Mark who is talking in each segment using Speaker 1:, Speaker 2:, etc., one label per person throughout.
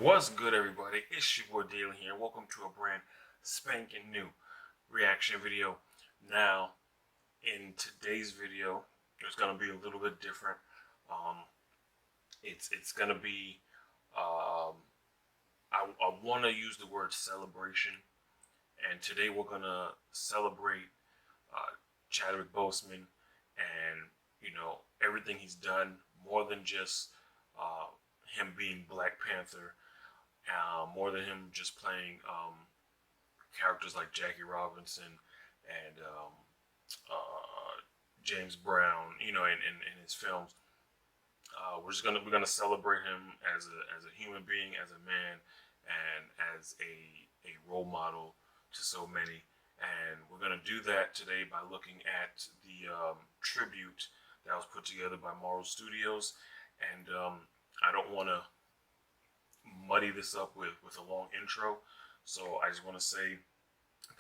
Speaker 1: What's good, everybody? It's your boy Dalen here. Welcome to a brand spanking new reaction video. Now, in today's video, it's gonna be a little bit different. It's gonna be I want to use the word celebration, and today we're gonna celebrate Chadwick Boseman and everything he's done, more than just him being Black Panther, more than him just playing characters like Jackie Robinson and James Brown, in his films. We're gonna celebrate him as a human being, as a man, and as a role model to so many. And we're gonna do that today by looking at the tribute that was put together by Marvel Studios. And I don't want to muddy this up with a long intro, so I just want to say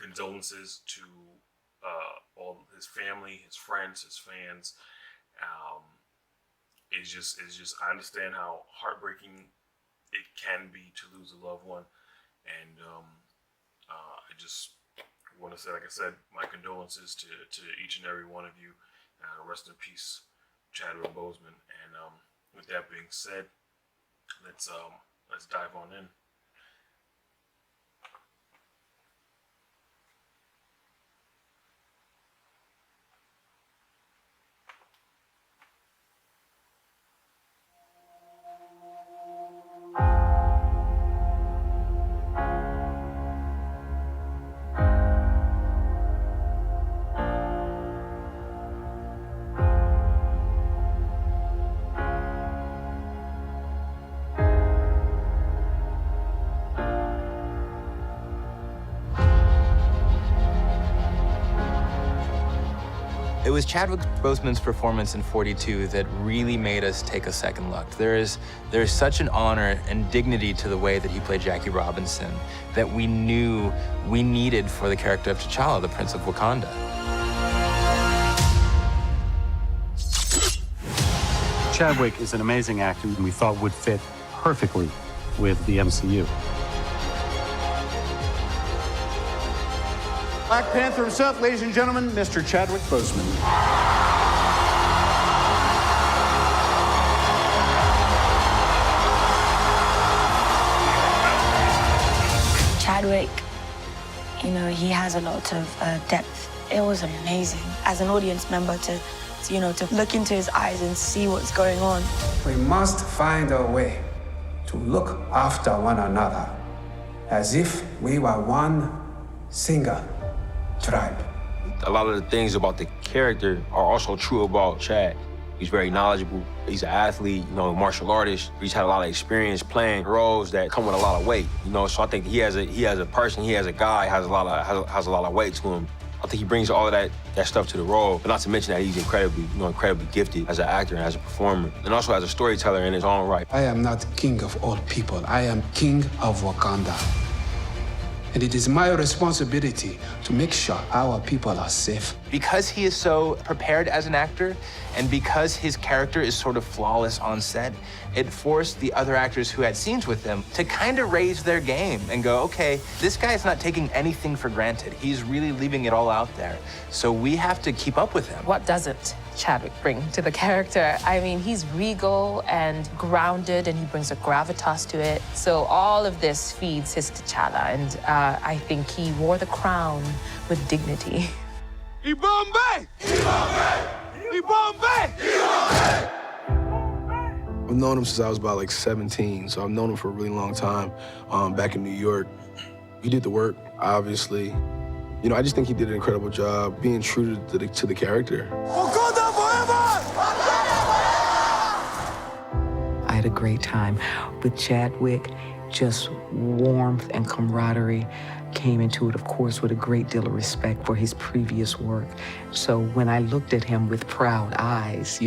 Speaker 1: condolences to all his family, his friends, his fans. It's just I understand how heartbreaking it can be to lose a loved one, and I just want to say, like I said, my condolences to each and every one of you. Rest in peace, Chadwick Boseman. And with that being said, let's dive on in.
Speaker 2: It was Chadwick Boseman's performance in 42 that really made us take a second look. There's such an honor and dignity to the way that he played Jackie Robinson that we knew we needed for the character of T'Challa, the Prince of Wakanda.
Speaker 3: Chadwick is an amazing actor and we thought would fit perfectly with the MCU.
Speaker 4: Black Panther himself, ladies and gentlemen, Mr. Chadwick Boseman.
Speaker 5: Chadwick, he has a lot of depth. It was amazing as an audience member to look into his eyes and see what's going on.
Speaker 6: We must find a way to look after one another as if we were one single tribe.
Speaker 7: A lot of the things about the character are also true about Chad. He's very knowledgeable. He's an athlete, martial artist. He's had a lot of experience playing roles that come with a lot of weight, So I think he as a person, he as a guy has a lot of weight to him. I think he brings all of that stuff to the role, but not to mention that he's incredibly gifted as an actor and as a performer, and also as a storyteller in his own right.
Speaker 6: I am not king of all people. I am king of Wakanda. And it is my responsibility to make sure our people are safe.
Speaker 2: Because he is so prepared as an actor, and because his character is sort of flawless on set, it forced the other actors who had scenes with him to kind of raise their game and go, okay, this guy is not taking anything for granted. He's really leaving it all out there. So we have to keep up with him.
Speaker 8: What doesn't Chadwick bring to the character? I mean, he's regal and grounded, and he brings a gravitas to it. So all of this feeds his T'Challa, and I think he wore the crown with dignity.
Speaker 4: Ibombe! Ibombe! Ibombe! Ibombe!
Speaker 9: I've known him since I was about 17, so I've known him for a really long time. Back in New York, he did the work, obviously. I just think he did an incredible job being true to the character.
Speaker 4: Wakanda forever!
Speaker 10: I had a great time with Chadwick. Just warmth and camaraderie came into it, of course, with a great deal of respect for his previous work. So when I looked at him with proud eyes,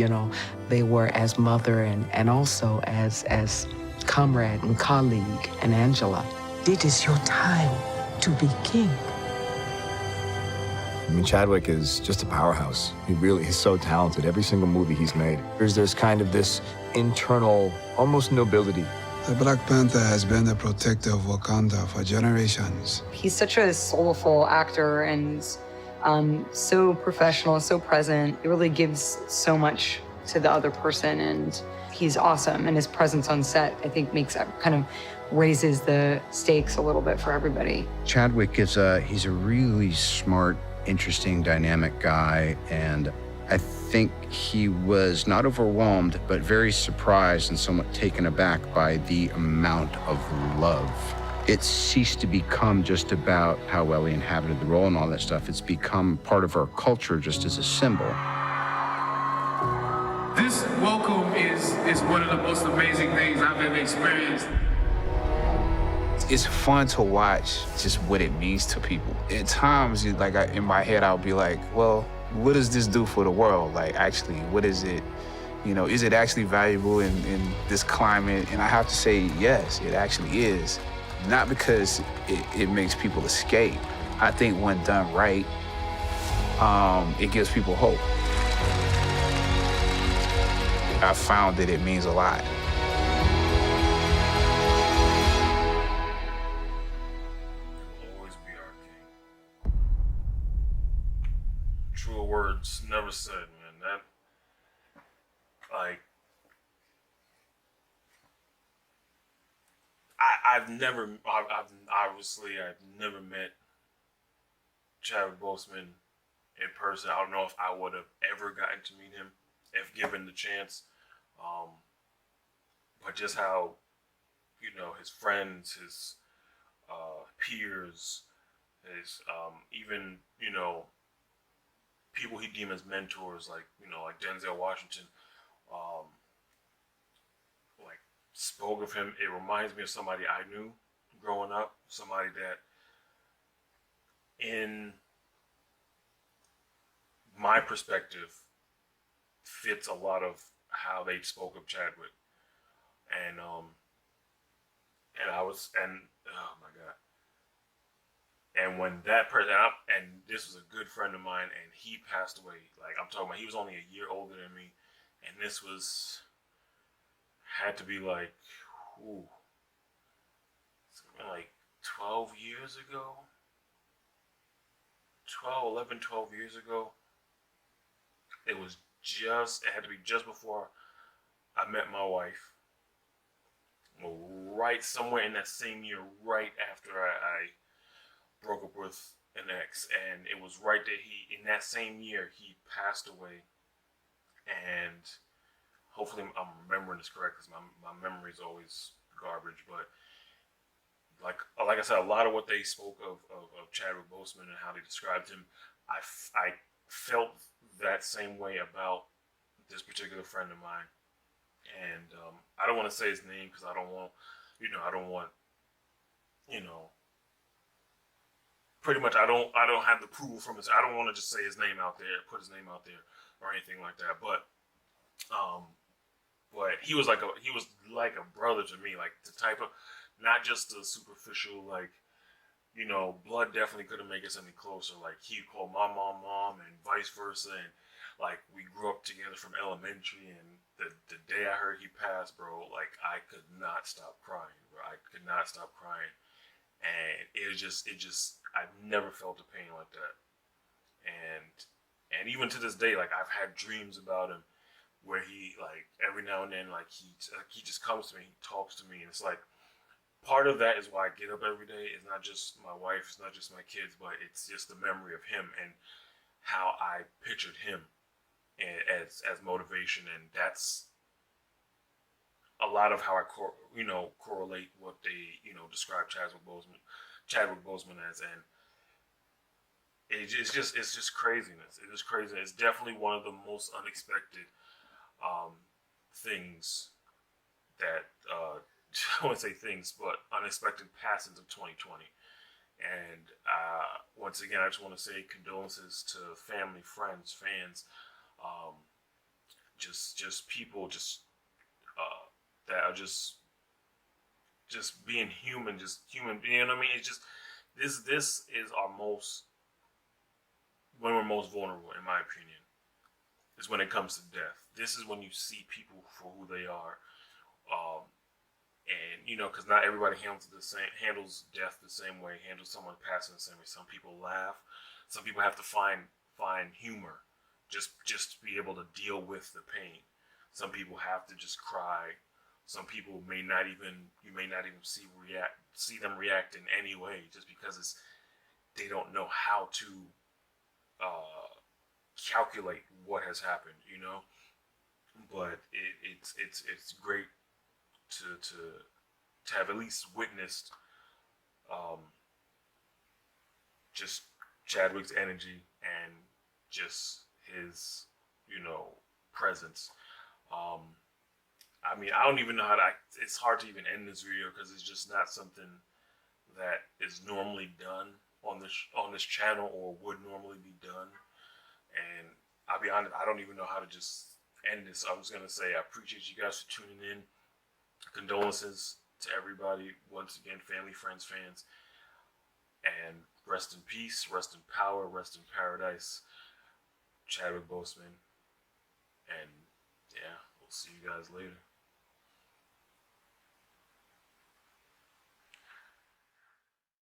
Speaker 10: they were as mother and also as comrade and colleague and Angela. It is your time to be king.
Speaker 11: I mean, Chadwick is just a powerhouse. He's so talented. Every single movie he's made. There's kind of this internal, almost nobility
Speaker 6: The Black Panther has been the protector of Wakanda for generations.
Speaker 12: He's such a soulful actor and so professional, so present. It really gives so much to the other person, and he's awesome. And his presence on set, I think, kind of raises the stakes a little bit for everybody.
Speaker 13: Chadwick he's a really smart, interesting, dynamic guy, and I think he was not overwhelmed, but very surprised and somewhat taken aback by the amount of love. It ceased to become just about how well he inhabited the role and all that stuff. It's become part of our culture just as a symbol.
Speaker 14: This welcome is one of the most amazing things I've ever experienced.
Speaker 15: It's fun to watch just what it means to people. At times, in my head, I'll be like, well, what does this do for the world? Like, actually, what is it? Is it actually valuable in this climate? And I have to say, yes, it actually is. Not because it makes people escape. I think when done right, it gives people hope. I found that it means a lot.
Speaker 1: Truer words never said, man. That, like, I've never met Chadwick Boseman in person. I don't know if I would have ever gotten to meet him if given the chance. But just how, his friends, his peers, his even, people he deemed as mentors, like Denzel Washington, spoke of him. It reminds me of somebody I knew growing up, somebody that in my perspective fits a lot of how they spoke of Chadwick. And oh my God. And when that person, and this was a good friend of mine, and he passed away, like I'm talking about, he was only a year older than me, and this had to be like, like 12 years ago? 12 years ago. It had to be just before I met my wife. Right somewhere in that same year, right after I broke up with an ex, and it was right that in that same year, he passed away. And hopefully I'm remembering this correct, because my memory is always garbage, but like I said, a lot of what they spoke of Chadwick Boseman and how they described him, I felt that same way about this particular friend of mine. And I don't want to say his name because I don't want, pretty much I don't have the approval from his. I don't want to just say his name out there, put his name out there, or anything like that. But he was like a brother to me, like the type of, not just the superficial, like, blood definitely couldn't make us any closer. Like, he called my mom, and vice versa, and like we grew up together from elementary. And the day I heard he passed, bro, like I could not stop crying, bro. I could not stop crying, and it just I've never felt a pain like that. And even to this day, like I've had dreams about him where he, like, every now and then, like he just comes to me, he talks to me, and it's like, part of that is why I get up every day. It's not just my wife, it's not just my kids, but it's just the memory of him and how I pictured him as motivation. And that's a lot of how I correlate what they describe Chadwick Boseman as. And it's just craziness. It is crazy. It's definitely one of the most unexpected things that I wouldn't say things, but unexpected passings of 2020. And once again, I just want to say condolences to family, friends, fans, just people, that are just being human, just human. You know what I mean? It's just this is when we're most vulnerable, in my opinion, is when it comes to death. This is when you see people for who they are. And because not everybody handles death the same way, handles someone passing the same way. Some people laugh. Some people have to find humor, just to be able to deal with the pain. Some people have to just cry. Some people you may not even see them react in any way, just because they don't know how to calculate what has happened, But it's great to have at least witnessed just Chadwick's energy and just his presence. I mean, I don't even know it's hard to even end this video because it's just not something that is normally done on this channel or would normally be done. And I'll be honest, I don't even know how to just end this. I was gonna say I appreciate you guys for tuning in. Condolences to everybody once again, family, friends, fans, and rest in peace, rest in power, rest in paradise, Chadwick Boseman. And yeah, we'll see you guys later.